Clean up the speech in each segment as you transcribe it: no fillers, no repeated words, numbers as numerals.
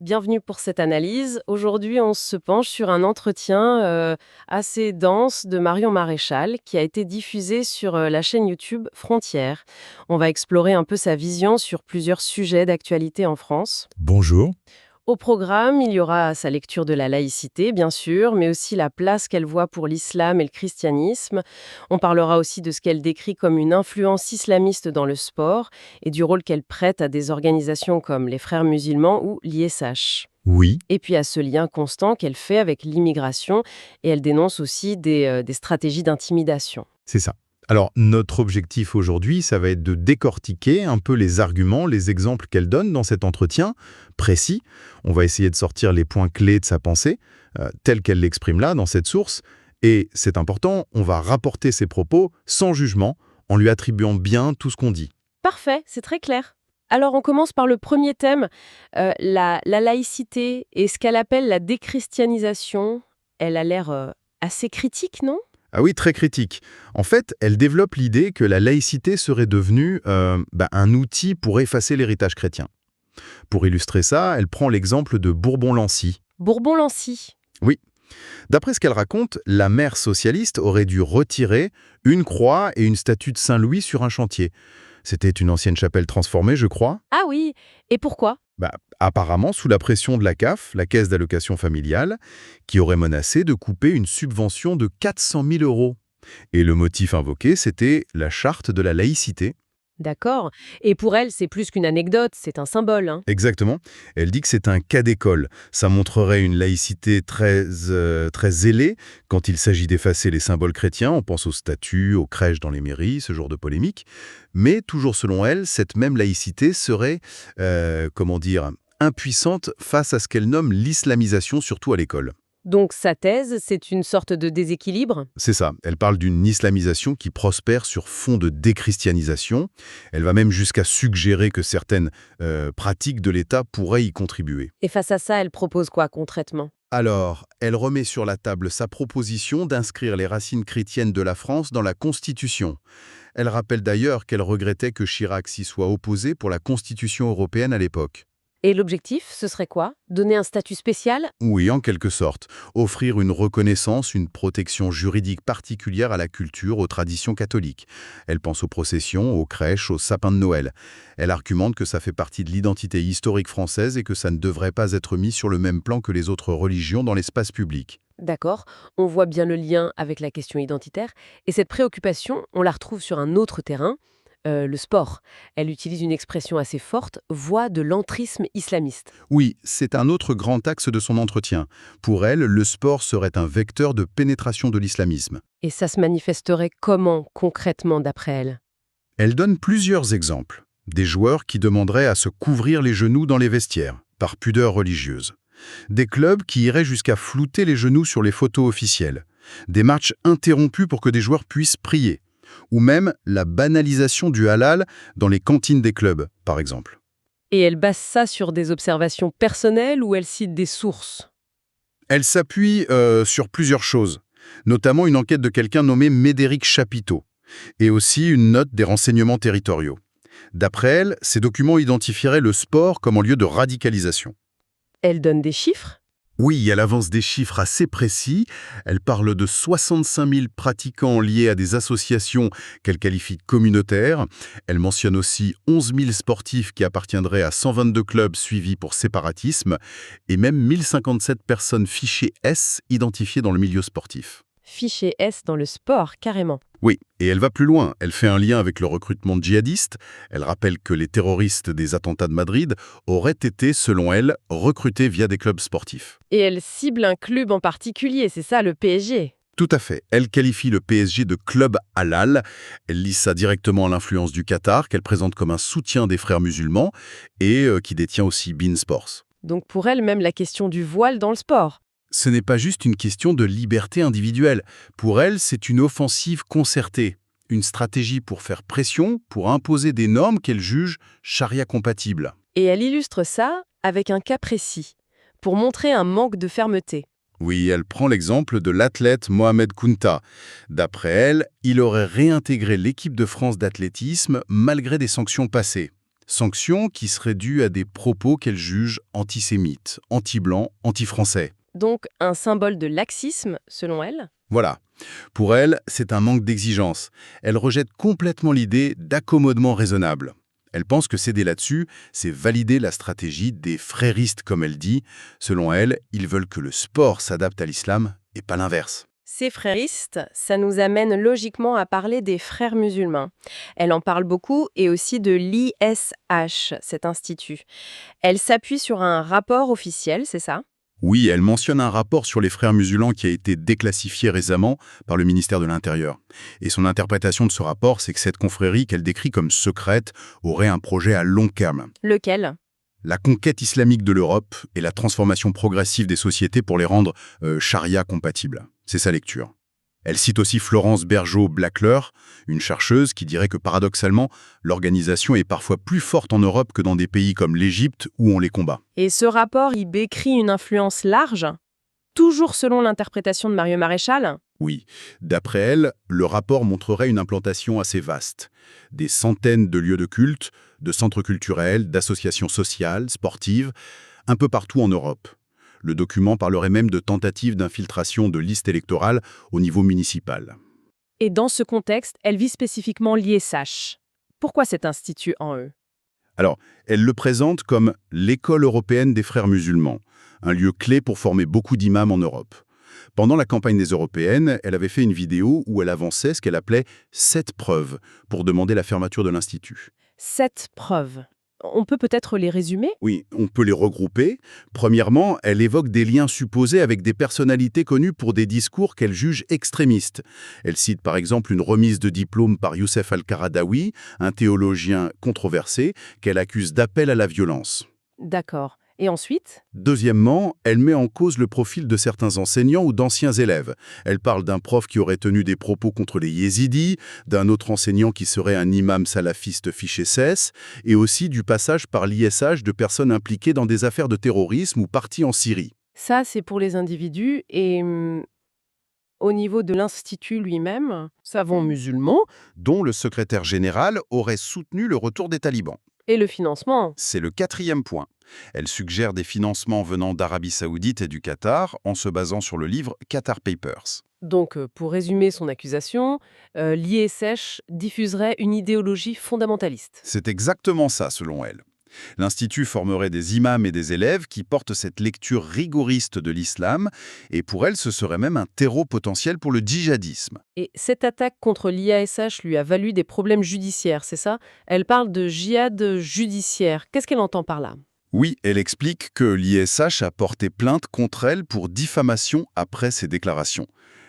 Bienvenue pour cette analyse. Aujourd'hui, on se penche sur un entretien assez dense de Marion Maréchal qui a été diffusé sur la chaîne YouTube Frontières. On va explorer un peu sa vision sur plusieurs sujets d'actualité en France. Bonjour. Au programme, il y aura sa lecture de la laïcité, bien sûr, mais aussi la place qu'elle voit pour l'islam et le christianisme. On parlera aussi de ce qu'elle décrit comme une influence islamiste dans le sport et du rôle qu'elle prête à des organisations comme les Frères musulmans ou l'ISH. Oui, Et puis à ce lien constant qu'elle fait avec l'immigration, et elle dénonce aussi des stratégies d'intimidation. c'est ça. Alors, notre objectif aujourd'hui, ça va être de décortiquer un peu les arguments, les exemples qu'elle donne dans cet entretien précis. On va essayer de sortir les points clés de sa pensée, tels qu'elle l'exprime là, dans cette source. Et c'est important, on va rapporter ses propos sans jugement, en lui attribuant bien tout ce qu'on dit. Parfait, c'est très clair. Alors on commence par le premier thème, la laïcité et ce qu'elle appelle la déchristianisation. Elle a l'air assez critique, non? Ah oui, très critique. En fait, elle développe l'idée que la laïcité serait devenue un outil pour effacer l'héritage chrétien. Pour illustrer ça, elle prend l'exemple de Bourbon-Lancy. Bourbon-Lancy. Oui. D'après ce qu'elle raconte, la mère socialiste aurait dû retirer une croix et une statue de Saint-Louis sur un chantier. C'était une ancienne chapelle transformée, je crois. Ah oui, et pourquoi? Apparemment sous la pression de la CAF, la Caisse d'allocation familiale, qui aurait menacé de couper une subvention de 400 000 euros. Et le motif invoqué, c'était la charte de la laïcité. D'accord. Et pour elle, c'est plus qu'une anecdote, c'est un symbole, hein. Exactement. Elle dit que c'est un cas d'école. Ça montrerait une laïcité très zélée quand il s'agit d'effacer les symboles chrétiens. On pense aux statues, aux crèches dans les mairies, ce genre de polémique. Mais toujours selon elle, cette même laïcité serait, impuissante face à ce qu'elle nomme l'islamisation, surtout à l'école. Donc sa thèse, c'est une sorte de déséquilibre? C'est ça. Elle parle d'une islamisation qui prospère sur fond de déchristianisation. Elle va même jusqu'à suggérer que certaines pratiques de l'État pourraient y contribuer. Et face à ça, elle propose quoi concrètement? Alors, elle remet sur la table sa proposition d'inscrire les racines chrétiennes de la France dans la Constitution. Elle rappelle d'ailleurs qu'elle regrettait que Chirac s'y soit opposé pour la Constitution européenne à l'époque. Et l'objectif, ce serait quoi? Donner un statut spécial? Oui, en quelque sorte. Offrir une reconnaissance, une protection juridique particulière à la culture, aux traditions catholiques. Elle pense aux processions, aux crèches, aux sapins de Noël. Elle argumente que ça fait partie de l'identité historique française et que ça ne devrait pas être mis sur le même plan que les autres religions dans l'espace public. D'accord, on voit bien le lien avec la question identitaire. Et cette préoccupation, on la retrouve sur un autre terrain, le sport. Elle utilise une expression assez forte, voix de l'entrisme islamiste. Oui, c'est un autre grand axe de son entretien. Pour elle, le sport serait un vecteur de pénétration de l'islamisme. Et ça se manifesterait comment, concrètement, d'après elle? Elle donne plusieurs exemples. Des joueurs qui demanderaient à se couvrir les genoux dans les vestiaires, par pudeur religieuse. Des clubs qui iraient jusqu'à flouter les genoux sur les photos officielles. Des matchs interrompus pour que des joueurs puissent prier. Ou même la banalisation du halal dans les cantines des clubs, par exemple. Et elle base ça sur des observations personnelles ou elle cite des sources? Elle s'appuie sur plusieurs choses, notamment une enquête de quelqu'un nommé Médéric Chapiteau, et aussi une note des renseignements territoriaux. D'après elle, ces documents identifieraient le sport comme un lieu de radicalisation. Elle donne des chiffres? Oui, elle avance des chiffres assez précis. Elle parle de 65 000 pratiquants liés à des associations qu'elle qualifie de communautaires. Elle mentionne aussi 11 000 sportifs qui appartiendraient à 122 clubs suivis pour séparatisme et même 1057 personnes fichées S identifiées dans le milieu sportif. Fiché S dans le sport, carrément. Oui, et elle va plus loin. Elle fait un lien avec le recrutement de djihadistes. Elle rappelle que les terroristes des attentats de Madrid auraient été, selon elle, recrutés via des clubs sportifs. Et elle cible un club en particulier, c'est ça, le PSG. Tout à fait. Elle qualifie le PSG de club halal. Elle lie ça directement à l'influence du Qatar, qu'elle présente comme un soutien des frères musulmans et qui détient aussi beIN Sports. Donc pour elle, même la question du voile dans le sport. Ce n'est pas juste une question de liberté individuelle. Pour elle, c'est une offensive concertée. Une stratégie pour faire pression, pour imposer des normes qu'elle juge charia-compatibles. Et elle illustre ça avec un cas précis, pour montrer un manque de fermeté. Oui, elle prend l'exemple de l'athlète Mohamed Kounta. D'après elle, il aurait réintégré l'équipe de France d'athlétisme malgré des sanctions passées. Sanctions qui seraient dues à des propos qu'elle juge antisémites, anti-blancs, anti-français. Donc un symbole de laxisme, selon elle. Voilà. Pour elle, c'est un manque d'exigence. Elle rejette complètement l'idée d'accommodement raisonnable. Elle pense que céder là-dessus, c'est valider la stratégie des fréristes, comme elle dit. Selon elle, ils veulent que le sport s'adapte à l'islam et pas l'inverse. Ces fréristes, ça nous amène logiquement à parler des frères musulmans. Elle en parle beaucoup et aussi de l'ISH, cet institut. Elle s'appuie sur un rapport officiel, c'est ça? Oui, elle mentionne un rapport sur les frères musulmans qui a été déclassifié récemment par le ministère de l'Intérieur. Et son interprétation de ce rapport, c'est que cette confrérie qu'elle décrit comme secrète aurait un projet à long terme. Lequel? La conquête islamique de l'Europe et la transformation progressive des sociétés pour les rendre charia compatibles. C'est sa lecture. Elle cite aussi Florence Bergeau-Blackler, une chercheuse qui dirait que paradoxalement, l'organisation est parfois plus forte en Europe que dans des pays comme l'Égypte où on les combat. Et ce rapport, il décrit une influence large, toujours selon l'interprétation de Mario Maréchal? Oui, d'après elle, le rapport montrerait une implantation assez vaste. Des centaines de lieux de culte, de centres culturels, d'associations sociales, sportives, un peu partout en Europe. Le document parlerait même de tentatives d'infiltration de listes électorales au niveau municipal. Et dans ce contexte, elle vise spécifiquement l'ISH. Pourquoi cet institut en eux? Alors, elle le présente comme l'école européenne des frères musulmans, un lieu clé pour former beaucoup d'imams en Europe. Pendant la campagne des européennes, elle avait fait une vidéo où elle avançait ce qu'elle appelait « 7 preuves » pour demander la fermeture de l'Institut. 7 preuves. On peut peut-être les résumer? Oui, on peut les regrouper. Premièrement, elle évoque des liens supposés avec des personnalités connues pour des discours qu'elle juge extrémistes. Elle cite par exemple une remise de diplôme par Youssef Al-Qaradawi, un théologien controversé, qu'elle accuse d'appel à la violence. D'accord. Et ensuite? Deuxièmement, elle met en cause le profil de certains enseignants ou d'anciens élèves. Elle parle d'un prof qui aurait tenu des propos contre les yézidis, d'un autre enseignant qui serait un imam salafiste fiché SS, et aussi du passage par l'ISH de personnes impliquées dans des affaires de terrorisme ou parties en Syrie. Ça, c'est pour les individus. Et au niveau de l'institut lui-même, savant musulman, Dont le secrétaire général aurait soutenu le retour des talibans. et le financement. C'est le 4e point. Elle suggère des financements venant d'Arabie Saoudite et du Qatar en se basant sur le livre Qatar Papers. Donc, pour résumer son accusation, l'ISH diffuserait une idéologie fondamentaliste. C'est exactement ça, selon elle. L'Institut formerait des imams et des élèves qui portent cette lecture rigoriste de l'islam, et pour elle, ce serait même un terreau potentiel pour le djihadisme. Et cette attaque contre l'IASH lui a valu des problèmes judiciaires, c'est ça? Elle parle de djihad judiciaire. Qu'est-ce qu'elle entend par là? Oui, elle explique que l'ISH a porté plainte contre elle pour diffamation après ses déclarations.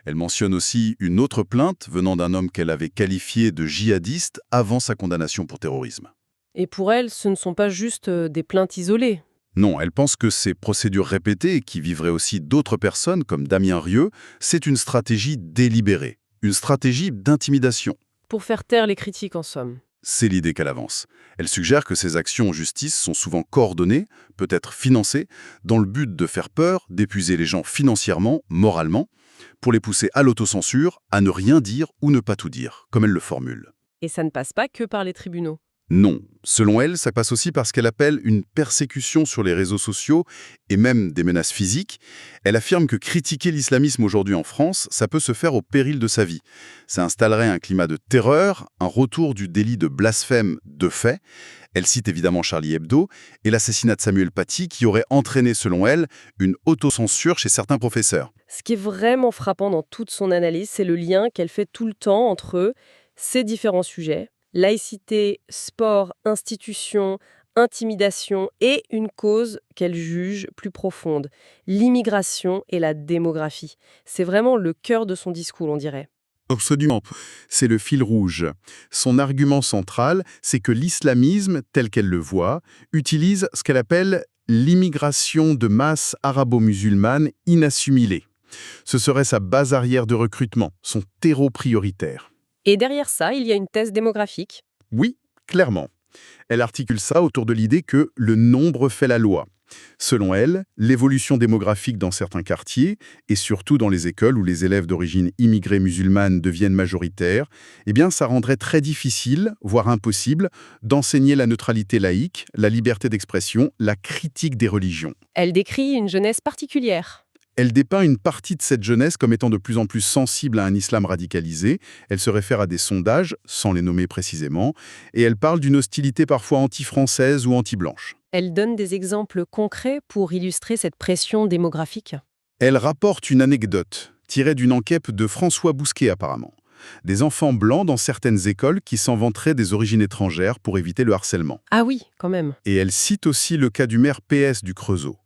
Elle mentionne aussi une autre plainte venant d'un homme qu'elle avait qualifié de djihadiste avant sa condamnation pour terrorisme. Et pour elle, ce ne sont pas juste des plaintes isolées. Non, elle pense que ces procédures répétées, qui vivraient aussi d'autres personnes comme Damien Rieu, c'est une stratégie délibérée, une stratégie d'intimidation. Pour faire taire les critiques, en somme. C'est l'idée qu'elle avance. Elle suggère que ces actions en justice sont souvent coordonnées, peut-être financées, dans le but de faire peur, d'épuiser les gens financièrement, moralement, pour les pousser à l'autocensure, à ne rien dire ou ne pas tout dire, comme elle le formule. Et ça ne passe pas que par les tribunaux. Non. Selon elle, ça passe aussi par ce qu'elle appelle une persécution sur les réseaux sociaux et même des menaces physiques. Elle affirme que critiquer l'islamisme aujourd'hui en France, ça peut se faire au péril de sa vie. Ça installerait un climat de terreur, un retour du délit de blasphème de fait. Elle cite évidemment Charlie Hebdo et l'assassinat de Samuel Paty qui aurait entraîné, selon elle, une autocensure chez certains professeurs. Ce qui est vraiment frappant dans toute son analyse, c'est le lien qu'elle fait tout le temps entre ces différents sujets. Laïcité, sport, institution, intimidation et une cause qu'elle juge plus profonde, l'immigration et la démographie. C'est vraiment le cœur de son discours, on dirait. Absolument. C'est le fil rouge. Son argument central, c'est que l'islamisme, tel qu'elle le voit, utilise ce qu'elle appelle l'immigration de masse arabo-musulmane inassimilée. Ce serait sa base arrière de recrutement, son terreau prioritaire. Et derrière ça, il y a une thèse démographique. Oui, clairement. Elle articule ça autour de l'idée que le nombre fait la loi. Selon elle, l'évolution démographique dans certains quartiers, et surtout dans les écoles où les élèves d'origine immigrée musulmane deviennent majoritaires, eh bien ça rendrait très difficile, voire impossible, d'enseigner la neutralité laïque, la liberté d'expression, la critique des religions. Elle décrit une jeunesse particulière. Elle dépeint une partie de cette jeunesse comme étant de plus en plus sensible à un islam radicalisé, elle se réfère à des sondages, sans les nommer précisément, et elle parle d'une hostilité parfois anti-française ou anti-blanche. Elle donne des exemples concrets pour illustrer cette pression démographique. Elle rapporte une anecdote, tirée d'une enquête de François Bousquet apparemment. Des enfants blancs dans certaines écoles qui s'en vanteraient des origines étrangères pour éviter le harcèlement. Ah oui, quand même. Et elle cite aussi le cas du maire PS du Creusot.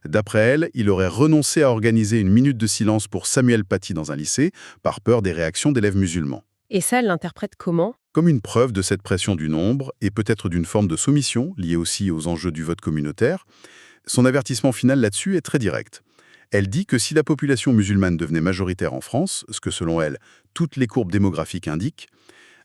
D'après elle, il aurait renoncé à organiser une minute de silence pour Samuel Paty dans un lycée, par peur des réactions d'élèves musulmans. Et ça, elle l'interprète comment? Comme une preuve de cette pression du nombre, et peut-être d'une forme de soumission, liée aussi aux enjeux du vote communautaire, son avertissement final là-dessus est très direct. Elle dit que si la population musulmane devenait majoritaire en France, ce que selon elle, toutes les courbes démographiques indiquent,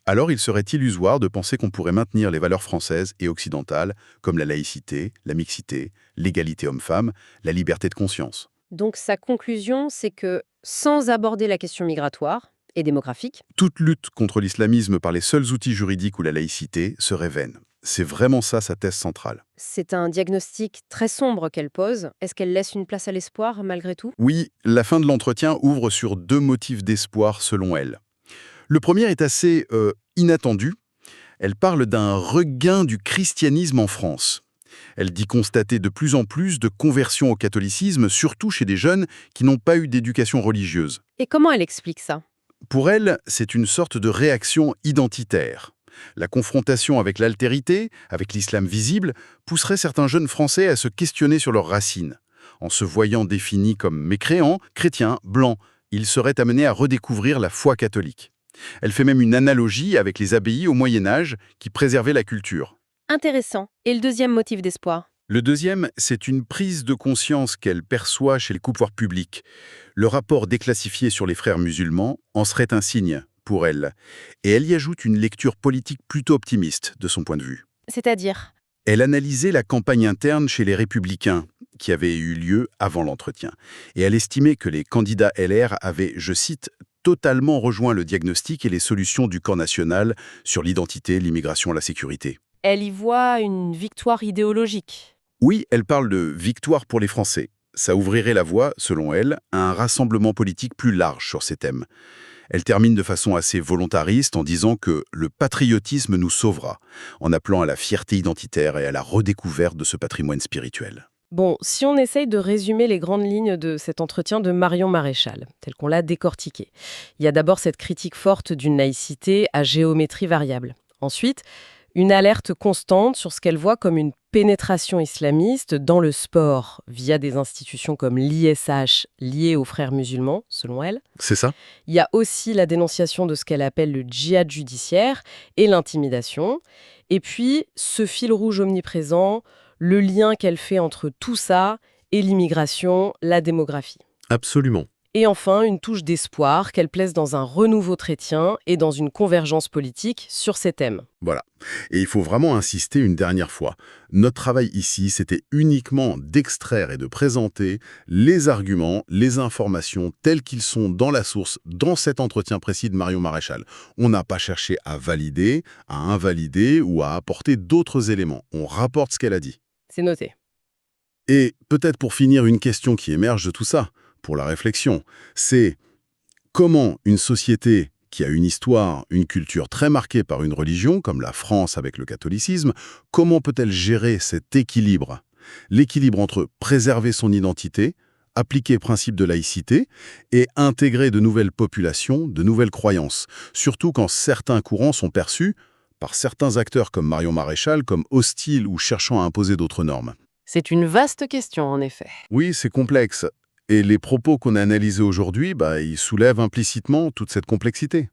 alors il serait illusoire de penser qu'on pourrait maintenir les valeurs françaises et occidentales, comme la laïcité, la mixité, l'égalité homme-femme, la liberté de conscience. Donc sa conclusion, c'est que sans aborder la question migratoire et démographique, Toute lutte contre l'islamisme par les seuls outils juridiques ou la laïcité serait vaine. C'est vraiment ça sa thèse centrale. c'est un diagnostic très sombre qu'elle pose. Est-ce qu'elle laisse une place à l'espoir malgré tout? Oui, la fin de l'entretien ouvre sur 2 motifs d'espoir selon elle. Le premier est assez inattendu. Elle parle d'un regain du christianisme en France. Elle dit constater de plus en plus de conversions au catholicisme, surtout chez des jeunes qui n'ont pas eu d'éducation religieuse. Et comment elle explique ça? Pour elle, c'est une sorte de réaction identitaire. La confrontation avec l'altérité, avec l'islam visible, pousserait certains jeunes Français à se questionner sur leurs racines. En se voyant définis comme mécréants, chrétiens, blancs, ils seraient amenés à redécouvrir la foi catholique. Elle fait même une analogie avec les abbayes au Moyen-Âge qui préservaient la culture. Intéressant. Et le deuxième motif d'espoir? Le deuxième, c'est une prise de conscience qu'elle perçoit chez les pouvoirs publics. Le rapport déclassifié sur les frères musulmans en serait un signe pour elle. Et elle y ajoute une lecture politique plutôt optimiste de son point de vue. C'est-à-dire? Elle analysait la campagne interne chez les Républicains, qui avait eu lieu avant l'entretien. Et elle estimait que les candidats LR avaient, je cite, totalement rejoint le diagnostic et les solutions du camp national sur l'identité, l'immigration, la sécurité. Elle y voit une victoire idéologique. Oui, elle parle de victoire pour les Français. Ça ouvrirait la voie, selon elle, à un rassemblement politique plus large sur ces thèmes. Elle termine de façon assez volontariste en disant que le patriotisme nous sauvera, en appelant à la fierté identitaire et à la redécouverte de ce patrimoine spirituel. Bon, si on essaye de résumer les grandes lignes de cet entretien de Marion Maréchal, tel qu'on l'a décortiqué, il y a d'abord cette critique forte d'une laïcité à géométrie variable. Ensuite, une alerte constante sur ce qu'elle voit comme une pénétration islamiste dans le sport, via des institutions comme l'ISH liées aux frères musulmans, selon elle. C'est ça? Il y a aussi la dénonciation de ce qu'elle appelle le djihad judiciaire et l'intimidation. Et puis, ce fil rouge omniprésent, le lien qu'elle fait entre tout ça et l'immigration, la démographie. Absolument. Et enfin, une touche d'espoir qu'elle place dans un renouveau chrétien et dans une convergence politique sur ces thèmes. Voilà. Et il faut vraiment insister une dernière fois. Notre travail ici, c'était uniquement d'extraire et de présenter les arguments, les informations telles qu'ils sont dans la source, dans cet entretien précis de Marion Maréchal. On n'a pas cherché à valider, à invalider ou à apporter d'autres éléments. On rapporte ce qu'elle a dit. C'est noté. Et peut-être pour finir, une question qui émerge de tout ça, pour la réflexion, c'est comment une société qui a une histoire, une culture très marquée par une religion, comme la France avec le catholicisme, comment peut-elle gérer cet équilibre? L'équilibre entre préserver son identité, appliquer le principe de laïcité et intégrer de nouvelles populations, de nouvelles croyances, surtout quand certains courants sont perçus, par certains acteurs comme Marion Maréchal, comme hostiles ou cherchant à imposer d'autres normes. C'est une vaste question, en effet. Oui, c'est complexe. Et les propos qu'on a analysés aujourd'hui, ils soulèvent implicitement toute cette complexité.